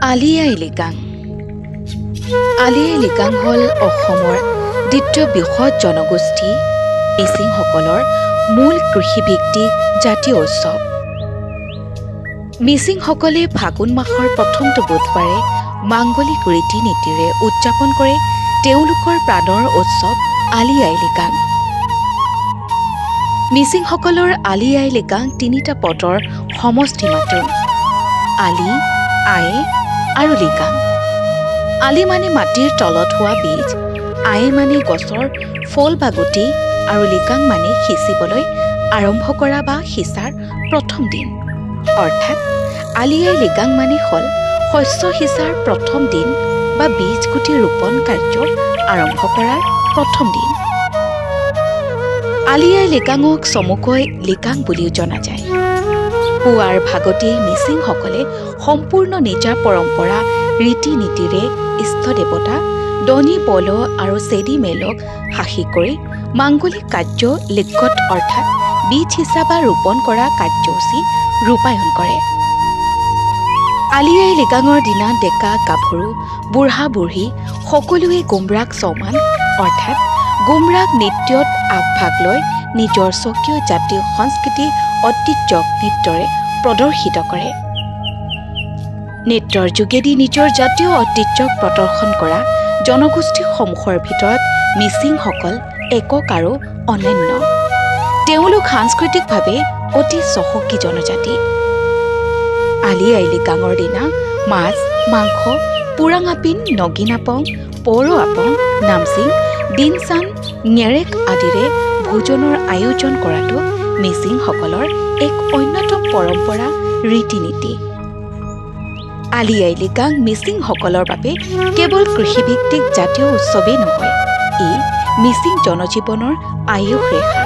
আলি আই লৃগাং হ'ল অসমৰ দ্বিতীয় বৃহৎ জনগোষ্ঠী মিচিংসকলৰ মূল কৃষিভিত্তিক জাতীয় উৎসৱ। মিচিংসকলে ফাগুন মাহৰ প্ৰথমটো বুধবাৰে মাংগলিক ৰীতি নীতিৰে উদযাপন কৰে তেওঁলোকৰ প্ৰাণৰ উৎসৱ আলি আই লৃগাং। মিচিংসকলৰ আলি আই লৃগাং তিনিটা পদৰ সমষ্টি মাত্ৰ, আলি, আই আৰু লৃগাং। আলি মানে মাটিৰ তলত হোৱা বীজ, আই মানে গছৰ ফল বা গুটি আৰু লৃগাং মানে সিঁচিবলৈ আৰম্ভ কৰা বা সিঁচাৰ প্ৰথম দিন। অৰ্থাৎ আলি আই লৃগাং মানে হ'ল শস্য সিঁচাৰ প্ৰথম দিন বা বীজ গুটি ৰোপণ কাৰ্য আৰম্ভ কৰাৰ প্ৰথম দিন। আলি আই লৃগাঙক চমুকৈ লৃগাং বুলিও জনা যায়। পুৱাৰ ভাগতেই মিচিংসকলে সম্পূৰ্ণ নিজা পৰম্পৰা ৰীতি নীতিৰে ইষ্ট দেৱতা দনি বল আৰু চেডি মেলক সাক্ষী কৰি মাংগলিক কাৰ্য লিকত অৰ্থাৎ বীজ সিঁচা বা ৰোপণ কৰা কাৰ্যসূচী ৰূপায়ণ কৰে। আলি আই লৃগাঙৰ দিনা ডেকা গাভৰু বুঢ়া বুঢ়ী সকলোৱে গুমৰাগ চৌমান অৰ্থাৎ গুমৰাগ নৃত্যত আগভাগ লৈ নিজৰ স্বকীয় জাতীয় সংস্কৃতি ঐতিহ্যক নৃত্যৰে প্ৰদৰ্শিত কৰে। নৃত্যৰ যোগেদি নিজৰ জাতীয় ঐতিহ্যক প্ৰদৰ্শন কৰা জনগোষ্ঠীসমূহৰ ভিতৰত মিচিংসকল একক আৰু অনন্য। তেওঁলোক সাংস্কৃতিকভাৱে অতি চহকী জনজাতি। আলি আই লৃগাঙৰ দিনা মাছ, মাংস, পুৰাং আপিন, নগিন আপং, পৌৰ আপং, নামচিং, দিনচান, নেৰেক আদিৰে ভোজনৰ আয়োজন কৰাটো মিচিংসকলৰ এক অন্যতম পৰম্পৰা ৰীতি নীতি। আলি আই লৃগাং মিচিংসকলৰ বাবে কেৱল কৃষিভিত্তিক জাতীয় উৎসৱেই নহয়, ই মিচিং জনজীৱনৰ আয়ুস ৰেখা।